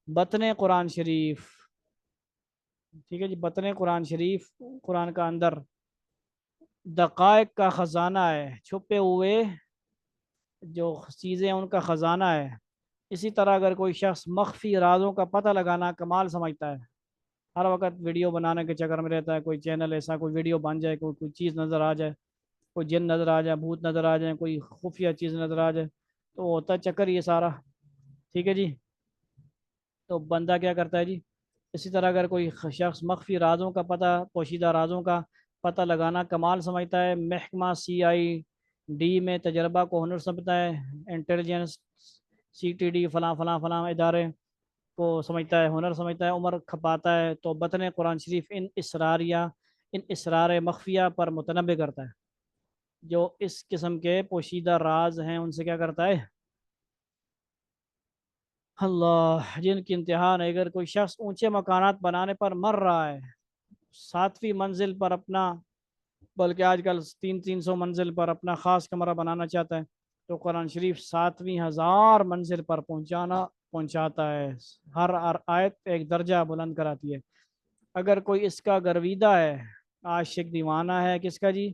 بطن قرآن شریف، ٹھیک ہے جی، بطن قرآن شریف قرآن کا اندر دقائق کا خزانہ ہے، چھپے ہوئے جو چیزیں ان کا خزانہ ہے۔ اسی طرح اگر کوئی شخص مخفی رازوں کا پتہ لگانا کمال سمجھتا ہے، ہر وقت ویڈیو بنانے کے چکر میں رہتا ہے، کوئی چینل ایسا کوئی ویڈیو بن جائے، کوئی چیز نظر آ جائے، کوئی جن نظر آ جائے، بھوت نظر آ جائے، کوئی خفیہ چیز نظر آ جائے، تو ہوتا ہے چکر یہ سارا، ٹھیک ہے جی، تو بندہ کیا کرتا ہے جی، اسی طرح اگر کوئی شخص مخفی رازوں کا پتہ، پوشیدہ رازوں کا پتہ لگانا کمال سمجھتا ہے، محکمہ CID میں تجربہ کو ہنر سمجھتا ہے، انٹیلیجنس CTD فلاں فلاں فلاں ادارے کو سمجھتا ہے، ہنر سمجھتا ہے، عمر کھپاتا ہے، تو بطن قرآن شریف ان اسرار مخفیہ پر متنبع کرتا ہے، جو اس قسم کے پوشیدہ راز ہیں ان سے کیا کرتا ہے، اللہ، جن کی انتہا نہیں۔ اگر کوئی شخص اونچے مکانات بنانے پر مر رہا ہے، 7ویں منزل پر اپنا، بلکہ آج کل 300 منزل پر اپنا خاص کمرہ بنانا چاہتا ہے، تو قرآن شریف 7,000 منزل پر پہنچاتا ہے، ہر آیت ایک درجہ بلند کراتی ہے۔ اگر کوئی اس کا گرویدہ ہے، عاشق دیوانہ ہے کس کا جی،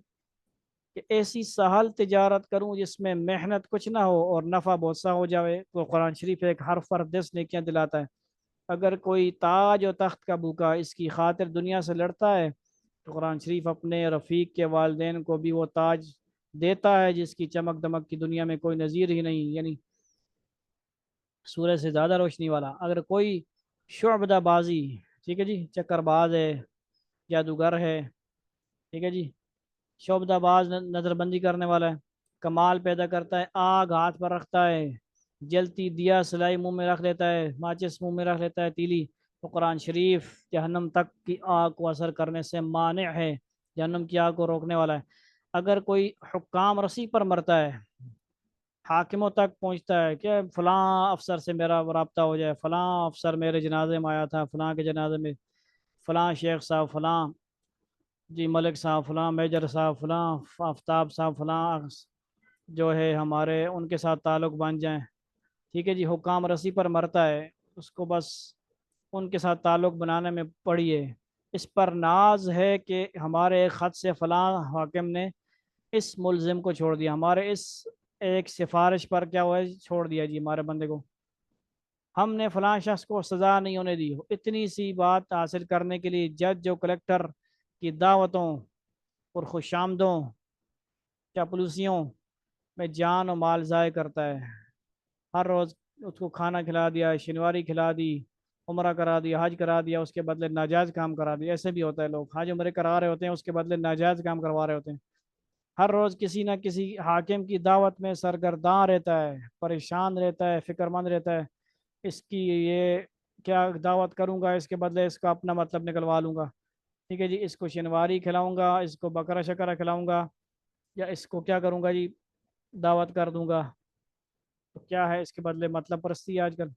کہ ایسی سہل تجارت کروں جس میں محنت کچھ نہ ہو اور نفع بہت سا ہو جائے، تو قرآن شریف ایک حرف پر 10 نیکیاں دلاتا ہے۔ اگر کوئی تاج و تخت کا بھوکا اس کی خاطر دنیا سے لڑتا ہے، تو قرآن شریف اپنے رفیق کے والدین کو بھی وہ تاج دیتا ہے جس کی چمک دمک کی دنیا میں کوئی نظیر ہی نہیں، یعنی سورج سے زیادہ روشنی والا۔ اگر کوئی شعبدہ بازی، ٹھیک ہے جی، چکر باز ہے، جادوگر ہے، ٹھیک ہے جی، شعبدہ باز نظر بندی کرنے والا ہے، کمال پیدا کرتا ہے، آگ ہاتھ پر رکھتا ہے، جلتی دیا سلائی منہ میں رکھ لیتا ہے، ماچس منہ میں رکھ لیتا ہے، تیلی، تو قرآن شریف جہنم تک کی آگ کو اثر کرنے سے مانع ہے، جہنم کی آگ کو روکنے والا ہے۔ اگر کوئی حکام رسی پر مرتا ہے، حاکموں تک پہنچتا ہے کہ فلاں افسر سے میرا رابطہ ہو جائے، فلاں افسر میرے جنازے میں آیا تھا، فلاں کے جنازے میں، فلاں شیخ صاحب، فلاں جی ملک صاحب، فلاں میجر صاحب، فلاں آفتاب صاحب، فلاں جو ہے ہمارے ان کے ساتھ تعلق بن جائیں، ٹھیک ہے جی، حکام رسی پر مرتا ہے، اس کو بس ان کے ساتھ تعلق بنانے میں پڑی ہے، اس پر ناز ہے کہ ہمارے ایک خط سے فلاں حاکم نے اس ملزم کو چھوڑ دیا، ہمارے اس ایک سفارش پر کیا ہوا ہے، چھوڑ دیا جی ہمارے بندے کو، ہم نے فلاں شخص کو سزا نہیں ہونے دی۔ اتنی سی بات حاصل کرنے کے لیے جج جو کلیکٹر کی دعوتوں اور خوش آمدوں، چاپلوسیوں میں جان و مال ضائع کرتا ہے، ہر روز اس کو کھانا کھلا دیا، شنواری کھلا دی، عمرہ کرا دیا، حج کرا دیا، اس کے بدلے ناجائز کام کرا دیا، ایسے بھی ہوتا ہے، لوگ حج عمرے کرا رہے ہوتے ہیں، اس کے بدلے ناجائز کام کروا رہے ہوتے ہیں، ہر روز کسی نہ کسی حاکم کی دعوت میں سرگرداں رہتا ہے، پریشان رہتا ہے، فکر مند رہتا ہے، اس کی یہ کیا دعوت کروں گا، اس کے بدلے اس کا اپنا مطلب نکلوا لوں گا، ٹھیک ہے جی، اس کو شنواری کھلاؤں گا، اس کو بکرا شکرا کھلاؤں گا، یا اس کو کیا کروں گا جی، دعوت کر دوں گا، تو کیا ہے اس کے بدلے مطلب پرستی ہے آج کل۔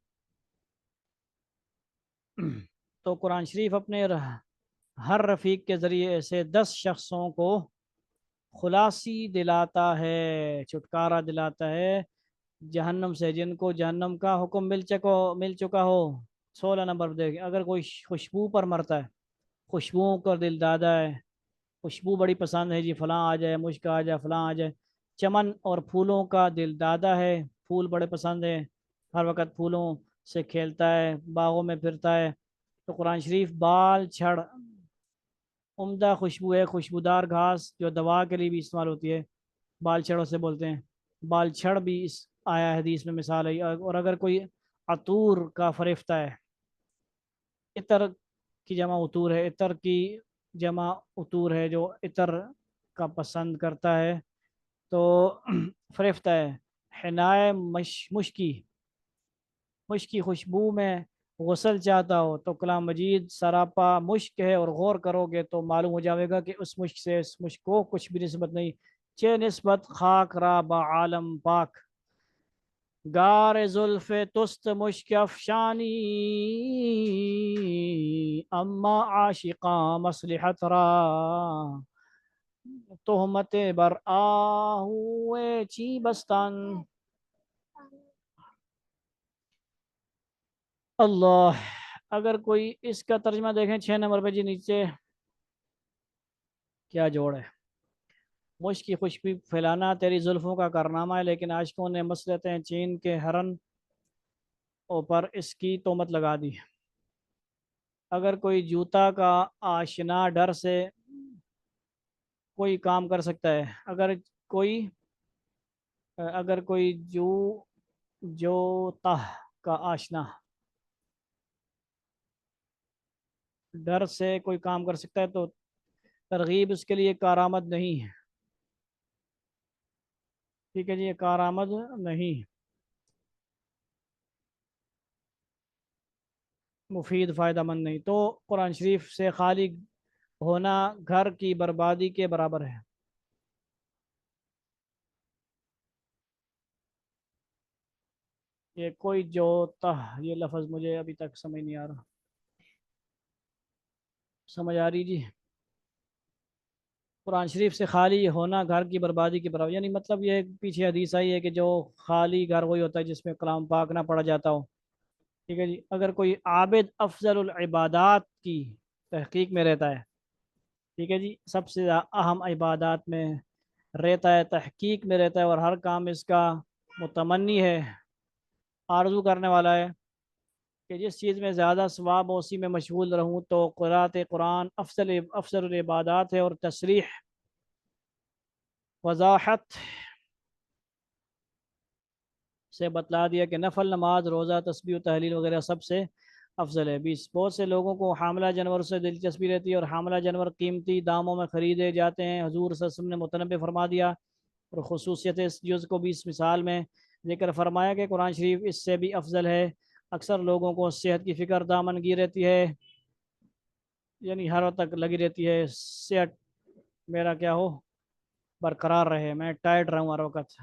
تو قرآن شریف اپنے ہر رفیق کے ذریعے سے 10 شخصوں کو خلاصی دلاتا ہے، چھٹکارا دلاتا ہے جہنم سے، جن کو جہنم کا حکم مل چکا ہو۔ 16 نمبر دیکھیں، اگر کوئی خوشبو پر مرتا ہے، خوشبوؤں کا دل دادا ہے، خوشبو بڑی پسند ہے جی، فلاں آ جائے، مشک آ جائے، فلاں آ جائے، چمن اور پھولوں کا دل دادا ہے، پھول بڑے پسند ہے، ہر وقت پھولوں سے کھیلتا ہے، باغوں میں پھرتا ہے، تو قرآن شریف بال چھڑ عمدہ خوشبو ہے، خوشبودار گھاس جو دوا کے لیے بھی استعمال ہوتی ہے، بال چھڑوں سے بولتے ہیں، بال چھڑ بھی اس آیا حدیث میں مثال ہے۔ اور اگر کوئی عطور کا فرشتہ ہے، عطر کی جمع عطور ہے، عطر کی جمع عطور ہے، جو عطر کا پسند کرتا ہے تو فرشتہ ہے، حنائے مشکی، مشکی خوشبو میں غسل چاہتا ہو تو کلام مجید سراپا مشک ہے، اور غور کرو گے تو معلوم ہو جاوے گا کہ اس مشک سے اس مشک کو کچھ بھی نسبت نہیں، چے نسبت خاک را با عالم پاک، گار زلف تست مشک افشانی، اما عاشقاں مصلحت را، تہمت بر آہوے چی بستان۔ اللہ، اگر کوئی اس کا ترجمہ دیکھیں 6 نمبر پہ جی، نیچے کیا جوڑ ہے، مشک کی خوشبو پھیلانا تیری زلفوں کا کارنامہ ہے، لیکن عاشقوں نے مسلطیں چین کے ہرن اوپر اس کی تہمت لگا دی۔ اگر کوئی جوتا کا آشنا ڈر سے کوئی کام کر سکتا ہے، اگر کوئی جوتا کا آشنا ڈر سے کوئی کام کر سکتا ہے تو ترغیب اس کے لیے کارآمد نہیں ہے، ٹھیک ہے جی، یہ کارآمد نہیں، مفید فائدہ مند نہیں، تو قرآن شریف سے خالی ہونا گھر کی بربادی کے برابر ہے۔ یہ کوئی جوتا، یہ لفظ مجھے ابھی تک سمجھ نہیں آ رہا، سمجھ آ رہی جی؟ قرآن شریف سے خالی ہونا گھر کی بربادی کے برابر، یعنی مطلب یہ پیچھے حدیث آئی ہے کہ جو خالی گھر وہی ہوتا ہے جس میں کلام پاک نہ پڑھا جاتا ہو، ٹھیک ہے جی۔ اگر کوئی عابد افضل العبادات کی تحقیق میں رہتا ہے، ٹھیک ہے جی، سب سے اہم عبادات میں رہتا ہے، تحقیق میں رہتا ہے، اور ہر کام اس کا متمنی ہے، آرزو کرنے والا ہے کہ جس چیز میں زیادہ ثواب ہو اسی میں مشغول رہوں، تو قرأت قرآن افضل العبادات ہے، اور تصریح وضاحت سے بتلا دیا کہ نفل نماز، روزہ، تسبیح و تحلیل وغیرہ سب سے افضل ہے۔ 20، بہت سے لوگوں کو حاملہ جانور سے دلچسپی رہتی ہے، اور حاملہ جانور قیمتی داموں میں خریدے جاتے ہیں، حضور صلی اللہ علیہ وسلم نے متنبع فرما دیا، اور خصوصیت اس جز کو بھی اس مثال میں ذکر فرمایا کہ قرآن شریف اس سے بھی افضل ہے۔ اکثر لوگوں کو صحت کی فکر دامنگیر رہتی ہے، یعنی ہر وقت تک لگی رہتی ہے، صحت میرا کیا ہو، برقرار رہے، میں ٹائٹ رہوں ہر وقت،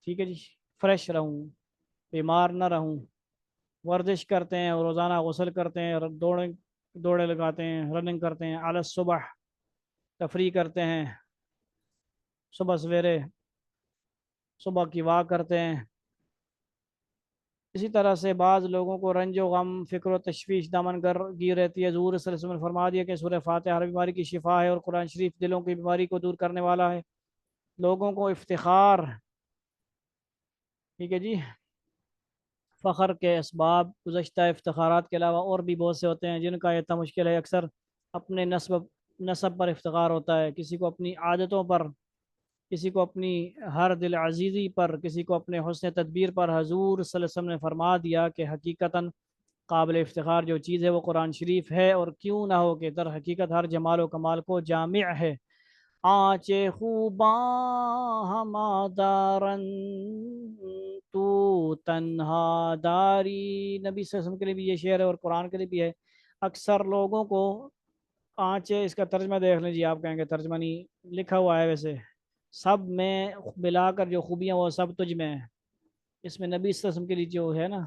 ٹھیک ہے جی، فریش رہوں، بیمار نہ رہوں، ورزش کرتے ہیں، روزانہ غسل کرتے ہیں، اور دوڑے لگاتے ہیں، رننگ کرتے ہیں، اعلی صبح تفریح کرتے ہیں، صبح سویرے صبح کی واک کرتے ہیں۔ اسی طرح سے بعض لوگوں کو رنج و غم، فکر و تشویش دامن گیر رہتی ہے، حضور صلی اللہ علیہ وسلم نے فرما دیا کہ سورہ فاتحہ ہر بیماری کی شفا ہے، اور قرآن شریف دلوں کی بیماری کو دور کرنے والا ہے۔ لوگوں کو افتخار، ٹھیک ہے جی، فخر کے اسباب گزشتہ افتخارات کے علاوہ اور بھی بہت سے ہوتے ہیں جن کا اتنا مشکل ہے، اکثر اپنے نسب پر افتخار ہوتا ہے، کسی کو اپنی عادتوں پر، کسی کو اپنی ہر دل عزیزی پر، کسی کو اپنے حسن تدبیر پر۔ حضور صلی اللہ علیہ وسلم نے فرما دیا کہ حقیقتاً قابل افتخار جو چیز ہے وہ قرآن شریف ہے، اور کیوں نہ ہو کہ در حقیقت ہر جمال و کمال کو جامع ہے، آنچ خوباں ہما دارن تو تنہا داری، نبی صلی اللہ علیہ وسلم کے لیے بھی یہ شعر ہے، اور قرآن کے لیے بھی ہے۔ اکثر لوگوں کو آنچے، اس کا ترجمہ دیکھ لیجیے، آپ کہیں گے ترجمہ نہیں لکھا ہوا ہے، ویسے سب میں ملا کر جو خوبیاں وہ سب تجھ میں ہیں، اس میں نبی صلی اللہ علیہ وسلم کے لیے جو ہے نا